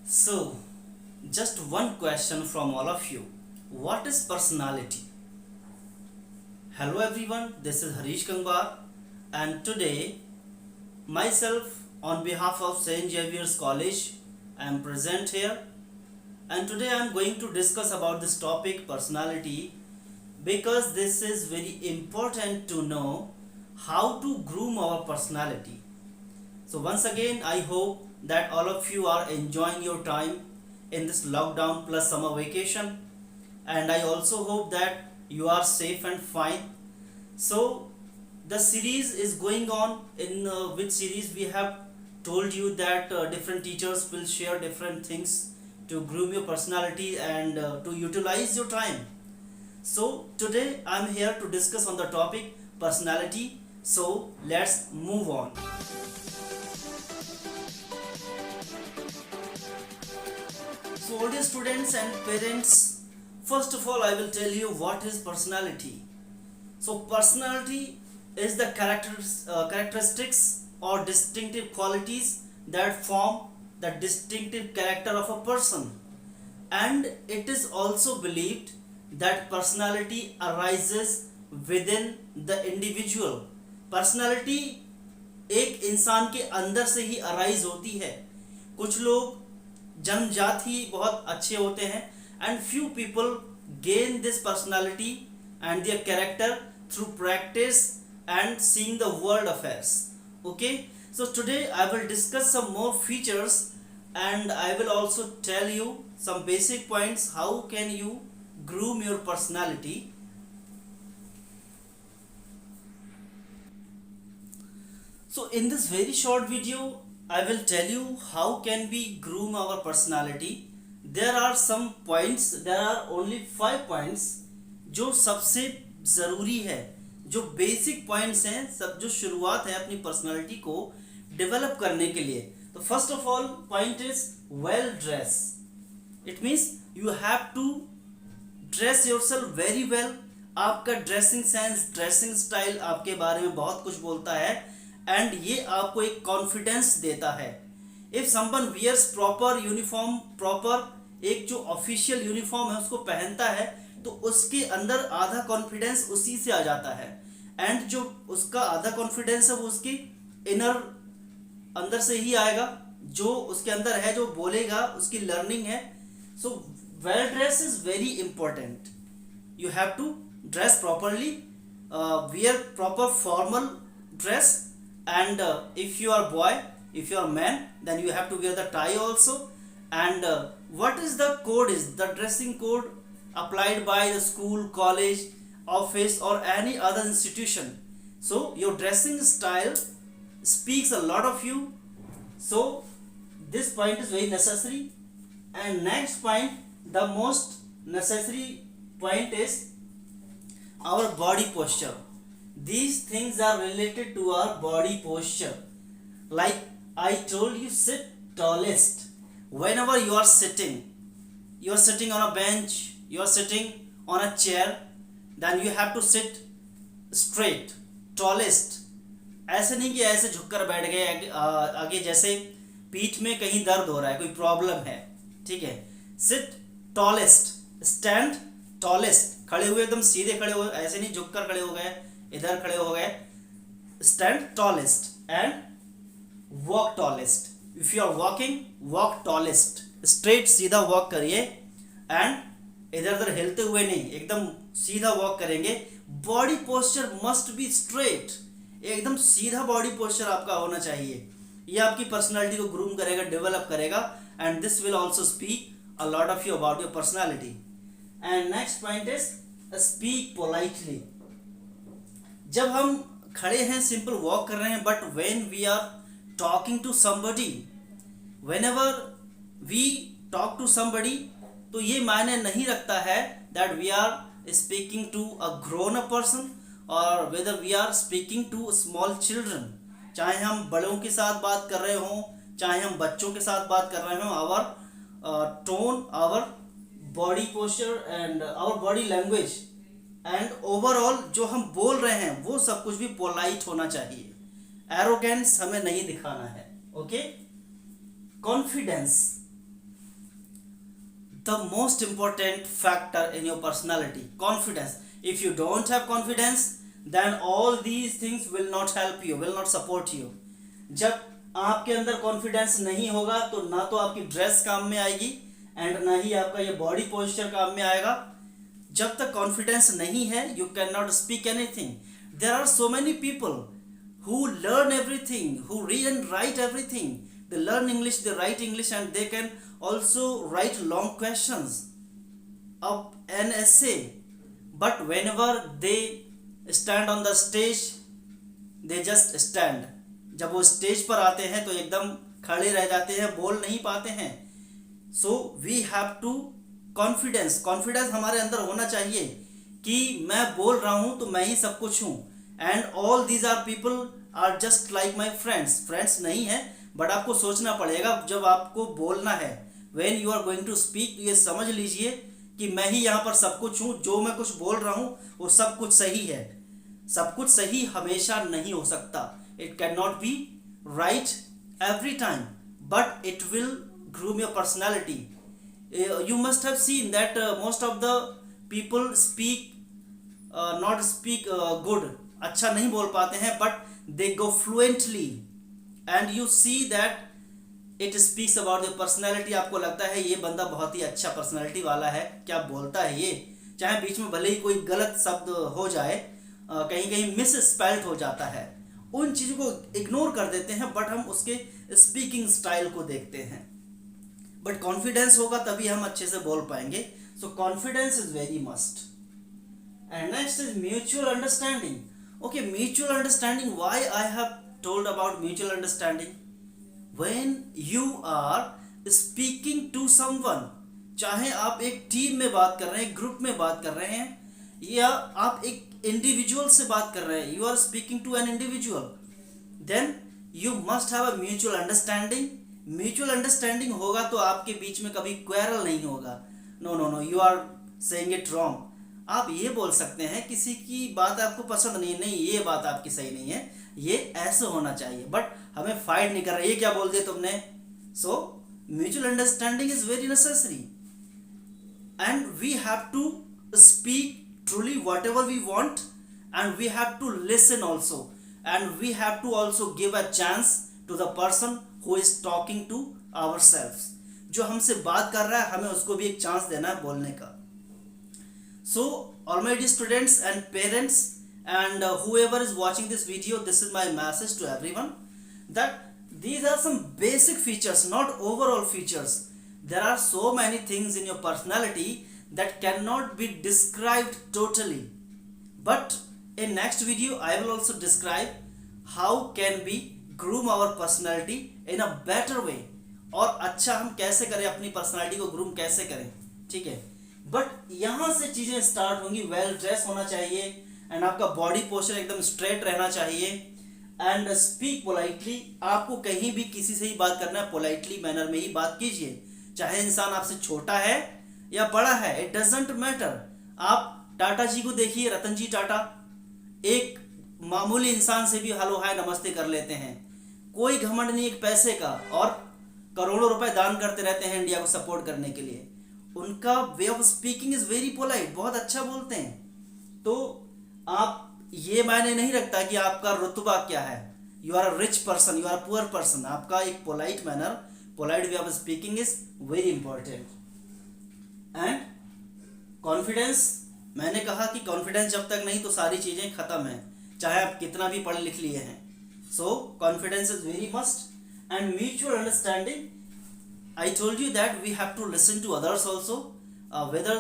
So, just one question from all of you. What is personality? Hello everyone, this is Harish Kangbar, and today myself on behalf of St. Xavier's College I am present here, and today I am going to discuss about this topic personality because this is very important to know how to groom our personality. So once again, I hope that all of you are enjoying your time in this lockdown plus summer vacation, and I also hope that you are safe and fine. So the series is going on in which series we have told you that different teachers will share different things to groom your personality and to utilize your time. So today I am here to discuss on the topic personality. So let's move on. So, all dear students and parents, first of all, I will tell you what is personality. So, personality is the characteristics or distinctive qualities that form the distinctive character of a person, and it is also believed that personality arises within the individual. Personality एक इंसान के अंदर से ही arise होती है. कुछ लोग जन्मजात ही बहुत अच्छे होते हैं, and few people gain this personality and their character through practice and seeing the world affairs. Okay, so today I will discuss some more features and I will also tell you some basic points how can you groom your personality. So in this very short video I will tell you how can we groom our personality. There are some points, there are only 5 points जो सबसे ज़रूरी है, जो basic points हैं, सब जो शुरुआत है अपनी पर्सनालिटी को डेवलप करने के लिए. तो first of all point is well dress. It means you have to dress yourself very well. आपका ड्रेसिंग सेंस, ड्रेसिंग स्टाइल आपके बारे में बहुत कुछ बोलता है, एंड ये आपको एक कॉन्फिडेंस देता है. If someone wears proper uniform, proper एक जो ऑफिशियल यूनिफॉर्म है उसको पहनता है, तो उसके अंदर आधा कॉन्फिडेंस उसी से आ जाता है, एंड जो उसका आधा कॉन्फिडेंस है वो उसकी इनर अंदर से ही आएगा, जो उसके अंदर है, जो बोलेगा, उसकी लर्निंग है. So well dress is very important. You have to dress properly, wear proper formal dress, and if you are boy, if you are man, then you have to wear the tie also. And what is the code, is the dressing code applied by the school, college, office or any other institution. So your dressing style speaks a lot of you. So this point is very necessary. And next point, the most necessary point is our body posture. These things are related to our body posture. Like I told you, sit tallest. Whenever you are sitting on a bench, you are sitting on a chair, then you have to sit straight, tallest. ऐसे नहीं कि ऐसे झुककर बैठ गए आगे, जैसे पीठ में कहीं दर्द हो रहा है, कोई प्रॉब्लम है, ठीक है. Sit tallest, stand tallest. खड़े हुए एकदम सीधे खड़े हुए, ऐसे नहीं झुककर खड़े हो गए, इधर खड़े हो गए. Stand tallest and walk tallest. If you are walking, walk tallest. Straight सीधा वॉक करिए, एंड इधर उधर हिलते हुए नहीं, एकदम सीधा वॉक करेंगे. Body posture must be straight. एकदम सीधा बॉडी पोस्चर आपका होना चाहिए. ये आपकी पर्सनालिटी को ग्रूम करेगा, डेवलप करेगा, and this will also speak a lot of you about your personality. And next point is speak politely. जब हम खड़े हैं, सिंपल वॉक कर रहे हैं, but when we are talking to somebody, whenever we talk to somebody, तो ये मायने नहीं रखता है that we are speaking to a grown up person और whether we are speaking to small children. चाहे हम बड़ों के साथ बात कर रहे हों, चाहे हम बच्चों के साथ बात कर रहे हों, our tone, our body posture and our body language and overall जो हम बोल रहे हैं वो सब कुछ भी पोलाइट होना चाहिए. एरोगेंस हमें नहीं दिखाना है. Okay, confidence. the most important factor in your personality, confidence. If you don't have confidence, then all these things will not help you, will not support you. जब आपके अंदर कॉन्फिडेंस नहीं होगा तो ना तो आपकी ड्रेस काम में आएगी एंड ना ही आपका ये बॉडी पोस्चर काम में आएगा. जब तक कॉन्फिडेंस नहीं है, you can not speak anything. There are so many people who learn everything, who read and write everything. They learn English, they write English, and they can also write long questions of an essay. But whenever they stand on the stage, they just stand. जब वो stage पर आते हैं तो एकदम खड़े रह जाते हैं, बोल नहीं पाते हैं. So we have to confidence हमारे अंदर होना चाहिए कि मैं बोल रहा हूँ तो मैं ही सब कुछ हूँ. And all these are people are just like my friends नहीं है, बट आपको सोचना पड़ेगा जब आपको बोलना है. when you are going to speak, ये समझ लीजिए कि मैं ही यहाँ पर सब कुछ हूँ. जो मैं कुछ बोल रहा हूँ वो सब कुछ सही है. सब कुछ सही हमेशा नहीं हो सकता. it cannot be right every time, but it will groom your personality. You must have seen that most of the people speak not speak good, अच्छा नहीं बोल पाते हैं, but they go fluently and you see that it speaks about your personality. आपको लगता है ये बंदा बहुत ही अच्छा पर्सनालिटी वाला है, क्या बोलता है ये. चाहे बीच में भले ही कोई गलत शब्द हो जाए, कहीं कहीं मिस स्पेल्ड हो जाता है, उन चीज़ों को इग्नोर कर देते हैं, बट हम उसके स्पीकिंग स्टाइल को देखते हैं. बट कॉन्फिडेंस होगा तभी हम अच्छे से बोल पाएंगे. सो confidence is very must. And next is mutual understanding. Okay, mutual understanding. Why I have told about mutual understanding? When you are speaking to someone, चाहे आप एक टीम में बात कर रहे हैं, ग्रुप में बात कर रहे हैं, या आप एक इंडिविजुअल से बात कर रहे हैं, you are speaking to an individual, then you must have a mutual understanding. Mutual understanding होगा तो आपके बीच में कभी quarrel नहीं होगा. No, you are saying it wrong. आप ये बोल सकते हैं किसी की बात आपको पसंद नहीं, ये बात आपकी सही नहीं है, ये ऐसे होना चाहिए, बट हमें फाइट नहीं कर रहा, ये क्या बोल दिया तुमने. So mutual understanding is very necessary and we have to speak truly whatever we want and we have to listen also and we have to also give a chance to the person who is talking to our self. जो हमसे बात कर रहा है हमें उसको भी एक चांस देना है बोलने का. So all my dear students and parents and whoever is watching this video, this is my message to everyone that these are some basic features, not overall features. There are so many things in your personality that cannot be described totally, but in next video I will also describe how can we groom our personality in a better way. और अच्छा हम कैसे करें, अपनी personality को groom कैसे करें, ठीक है. बट यहाँ से चीज़ें स्टार्ट होंगी. वेल ड्रेस होना चाहिए एंड आपका बॉडी पोस्चर एकदम स्ट्रेट रहना चाहिए एंड स्पीक पोलाइटली. आपको कहीं भी किसी से ही बात करना है, पोलाइटली मैनर में ही बात कीजिए. चाहे इंसान आपसे छोटा है या बड़ा है, इट डजेंट मैटर. आप टाटा जी को देखिए, रतन जी टाटा एक मामूली इंसान से भी हेलो हाय नमस्ते कर लेते हैं. कोई घमंड नहीं एक पैसे का, और करोड़ों रुपए दान करते रहते हैं इंडिया को सपोर्ट करने के लिए. उनका वे of speaking is very polite, बहुत अच्छा बोलते हैं. तो आप ये मायने नहीं रखता कि आपका रुतबा क्या है, you are a rich person, you are a poor person. आपका एक polite manner, polite way of speaking is very important. And confidence, मैंने कहा कि कॉन्फिडेंस जब तक नहीं तो सारी चीज़ें खत्म हैं, चाहे आप कितना भी पढ़ लिख लिए हैं. सो confidence is very must. And mutual understanding, I told you that we have to listen to others also, whether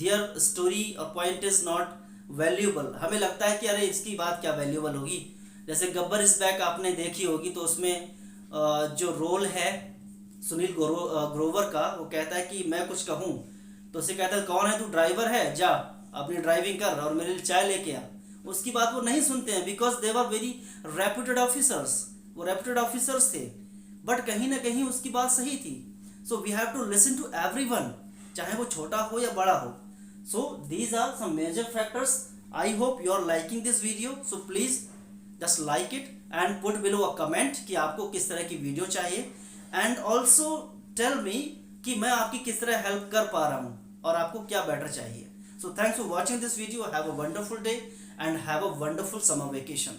their story or point is not valuable. हमें लगता है कि अरे इसकी बात क्या वैल्यूबल होगी. जैसे गब्बर इज बैक आपने देखी होगी, तो उसमें जो रोल है सुनील ग्रोवर का, वो कहता है कि मैं कुछ कहूँ तो उसे कहता है कौन है तू, ड्राइवर है, जा अपनी ड्राइविंग कर और मेरे लिए चाय लेके आ. उसकी बात वो नहीं सुनते हैं because they were very reputed officers. वो रेप्यूटेड ऑफिसर्स थे, बट कहीं ना कहीं उसकी बात सही थी. So we have to listen to everyone, चाहे वो छोटा हो या बड़ा हो. So these are some major factors. I hope you are liking this video. So please just like it and put below a comment कि आपको किस तरह की वीडियो चाहिए. And also tell me कि मैं आपकी किस तरह हेल्प कर पा रहा हूँ और आपको क्या बेटर चाहिए. So thanks for watching this video. Have a wonderful day and have a wonderful summer vacation.